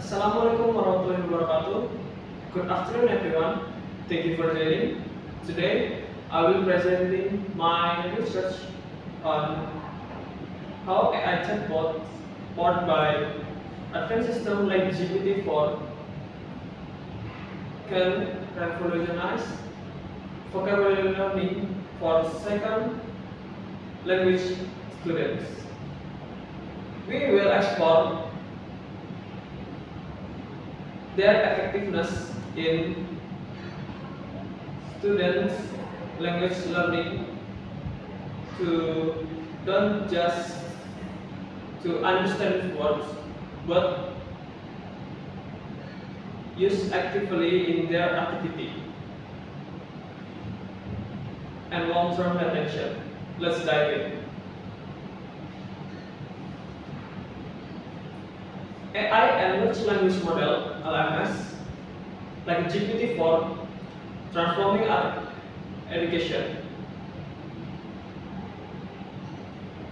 Assalamualaikum warahmatullahi wabarakatuh. Good afternoon, everyone. Thank you for joining. Today, I will presenting my research on how AI chatbots powered by advanced system like GPT-4 can revolutionize vocabulary learning for second language students. We will explore their effectiveness in students' language learning to don't just to understand words, but use actively in their activity and long-term retention. Let's dive in. AI and large language model (LMS) like GPT-4 transforming our education.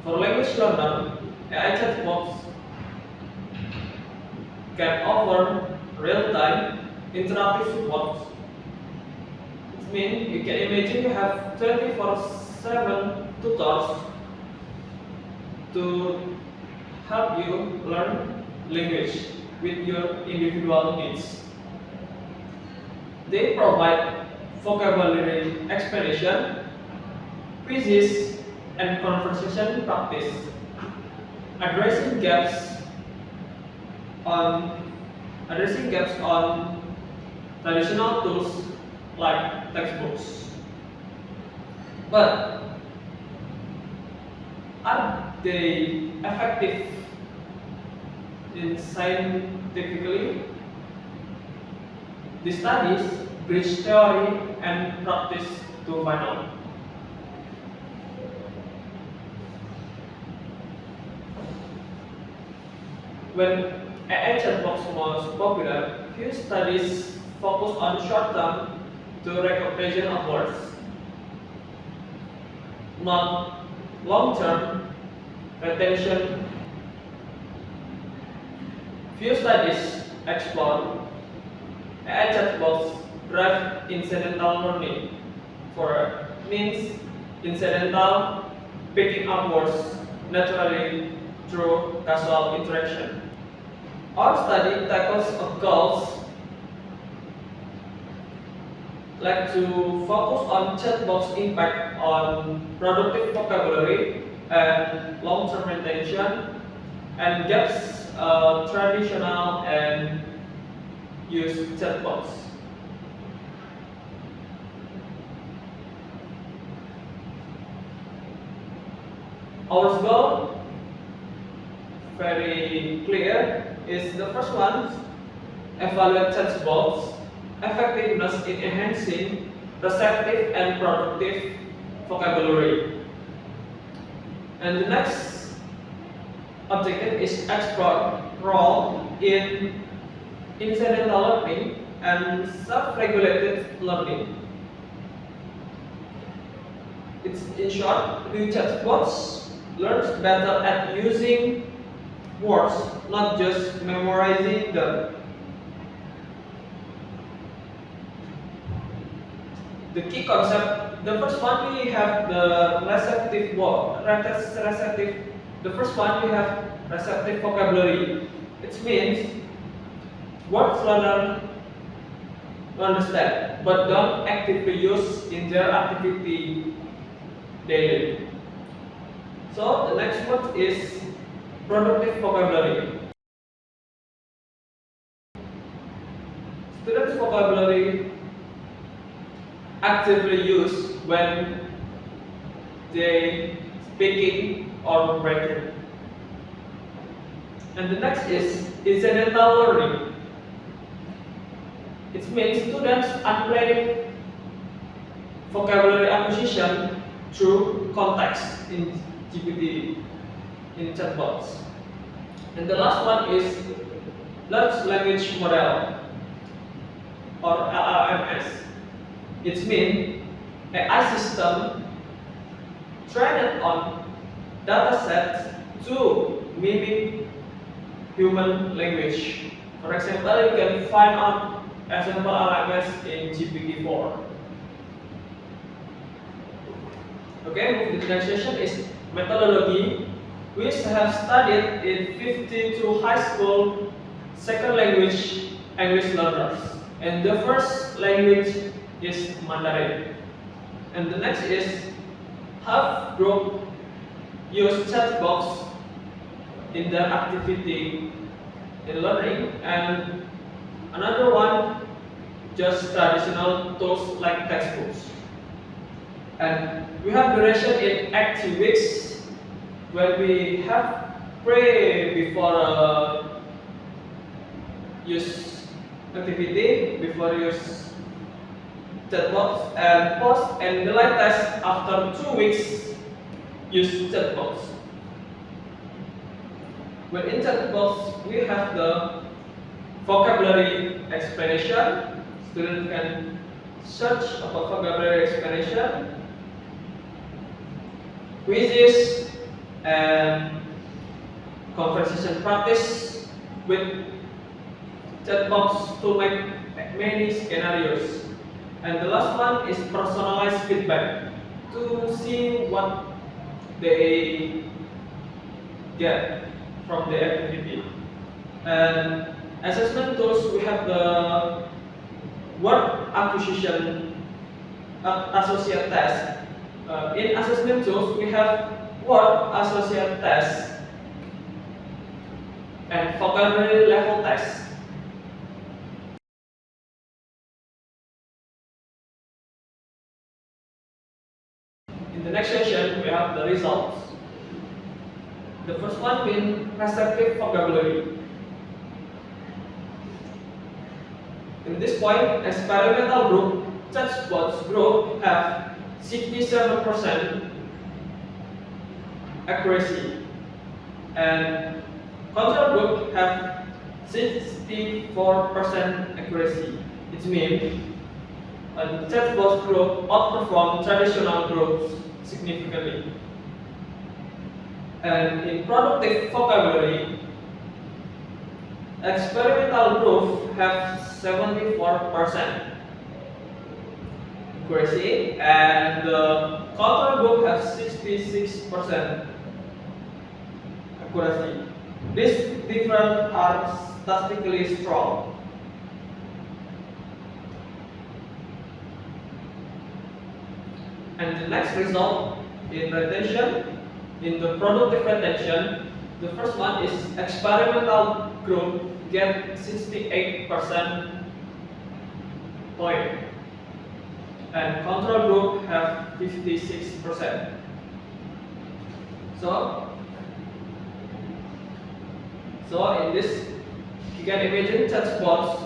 For language learner, AI chatbots can offer real-time interactive support. It means you can imagine you have 24/7 tutors to help you learn language with your individual needs. They provide vocabulary explanation, quizzes, and conversation practice, addressing gaps on traditional tools like textbooks. But are they effective in scientifically? The studies bridge theory and practice to find out. When AI chatbots was popular, few studies focus on short-term to recognition of words, not long-term retention. Few studies explore AI chatbots drive incidental learning, for means incidental picking up words naturally through casual interaction. Our study tackles goals like to focus on chatbots' impact on productive vocabulary and long-term retention and gaps traditional and used chatbots. Our goal, very clear, is the first one, evaluate chatbots' effectiveness in enhancing receptive and productive vocabulary. And the next objective is explore role in incidental learning and self-regulated learning. It's in short, the chatbots learns better at using words, not just memorizing them. The key concept, the first one we have the receptive word, the first one we have receptive vocabulary. It means words learner understand, but don't actively use in their activity daily. So the next one is productive vocabulary. Students' vocabulary actively use when they speaking or writing. And the next is incidental learning. It means students unplanned vocabulary acquisition through context in GPT, in chatbots. And the last one is large language model or LLMS. It means AI system trained on data sets to mimic human language. For example, you can find out example LMS in GPT-4. Okay, move to the next section is methodology. We have studied in 52 high school second language English learners. And the first language is Mandarin. And the next is half group use chat box in their activity in learning, and another one just traditional tools like textbooks. And we have duration in active weeks when we have pray before use activity, before use chat box, and post and delete test after 2 weeks use chat box. When in chat box we have the vocabulary explanation. Students can search about vocabulary explanation, quizzes, and conversation practice with chat box to make many scenarios. And the last one is personalized feedback to see what they get from the activity. And assessment tools, we have the word acquisition associate test. In assessment tools, we have word associate test and vocabulary level test. In the next session, we have the results. The first one being receptive vocabulary. In this point, experimental group, chatbots group have 67% accuracy, and control group have 64% accuracy. It means chatbot group outperform traditional groups significantly. And in productive vocabulary, experimental group have 74% accuracy, and the control group have 66% accuracy. These differences are statistically strong. And the next result in retention, in the productive retention, the first one is experimental group get 68% point, and control group have 56%. So in this, you can imagine chatbots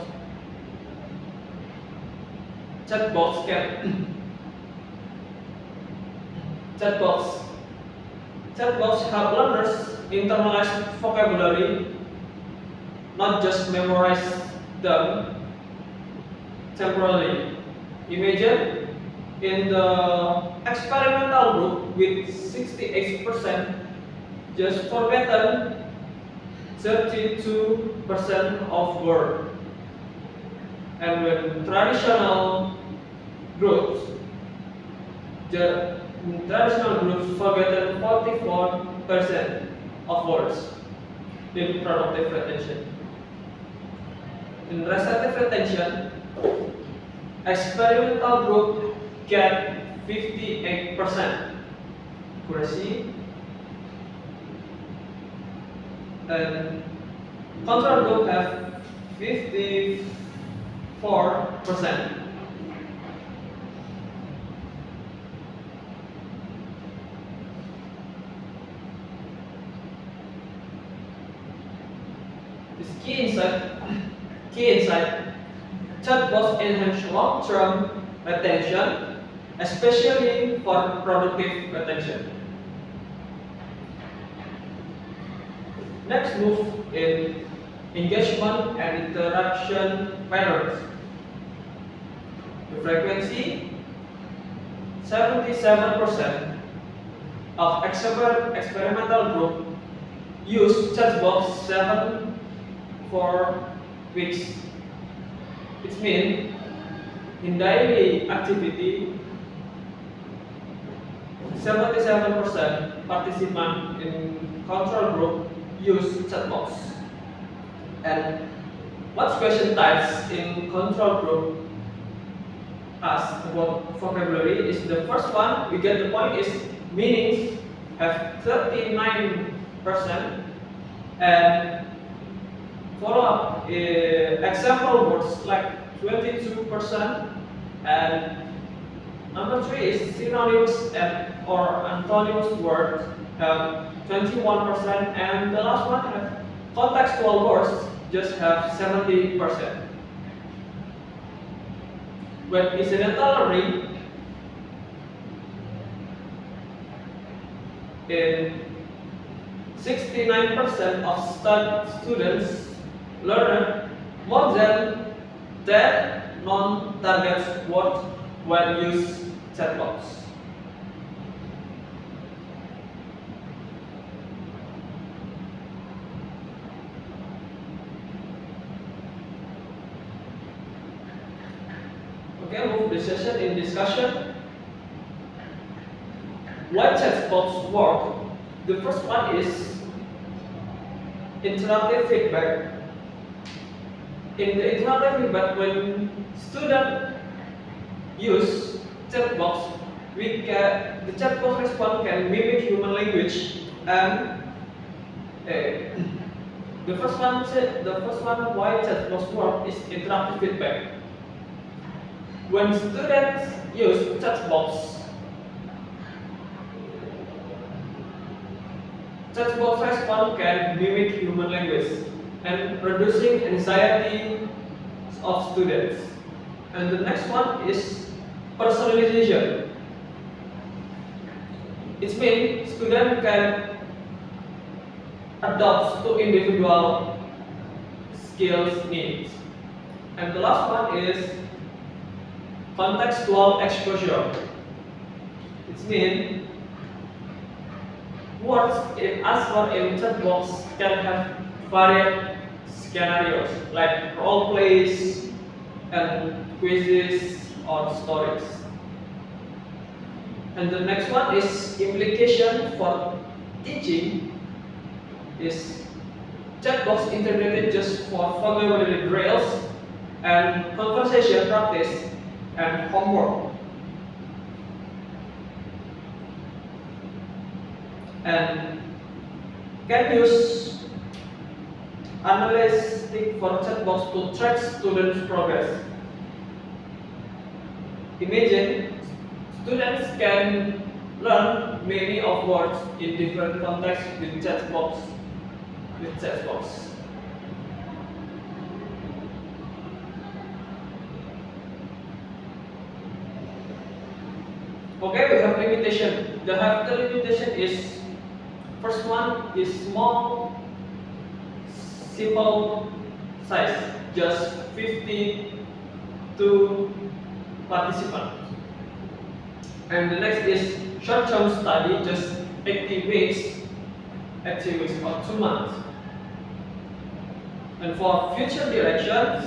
help learners internalize vocabulary, not just memorize them temporarily. Imagine in the experimental group with 68% just forgotten 32% of word, and when traditional groups, the traditional groups forgotten 44% of words in productive retention. In receptive retention, experimental group get 58% accuracy, and control group have 54%. This key insight, chatbots enhance long-term retention, especially for productive retention. Next, move in engagement and interaction patterns. The frequency, 77% of experimental group use chatbots 7 for weeks. It means in daily activity, 77% participant in control group use chat box. And what question types in control group ask about vocabulary is the first one. We get the point is meanings have 39%, and follow up example words like 22%, and number 3 is synonyms and or antonyms words have 21%, and the last one have contextual words just have 70%. When incidental learning, in 69% of students learn more than 10 non-target words when use chat box. Okay, move the session in discussion. Why chat box work? The first one is interactive feedback. In the interactive feedback, when students use chat box, the chat box response can mimic human language, and the first one why chat box work is interactive feedback. When students use chat box response can mimic human language and reducing anxiety of students. And the next one is personalization. It means students can adapt to individual skills needs. And the last one is contextual exposure. It means words in answer in chat box can have varied scenarios like role plays and quizzes or stories. And the next one is implication for teaching. Is chat box integrated just for vocabulary drills and conversation practice and homework. And can use analytics for chat box to track students' progress. Imagine students can learn many of words in different contexts with chat box. Okay, we have limitation. The limitation is first one is small, simple size, just 52 participants. And the next is short-term study, just 80 weeks or 2 months. And for future directions,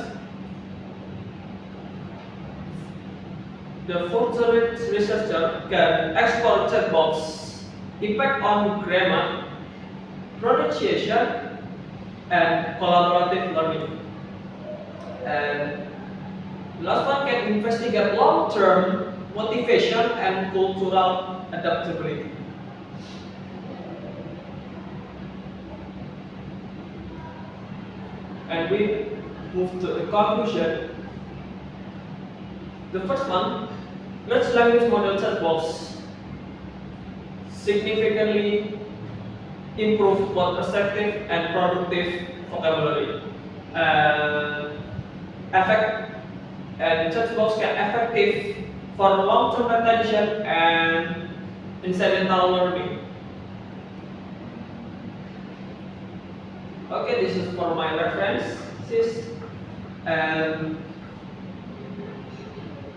the future researcher can explore chat box impact on grammar, pronunciation, and collaborative learning. And last one can investigate long-term motivation and cultural adaptability. And we move to the conclusion. The first one, large language model chat box significantly improve both perceptive and productive vocabulary. And chat box can effective for long-term retention and incidental learning. Okay, this is for my references, and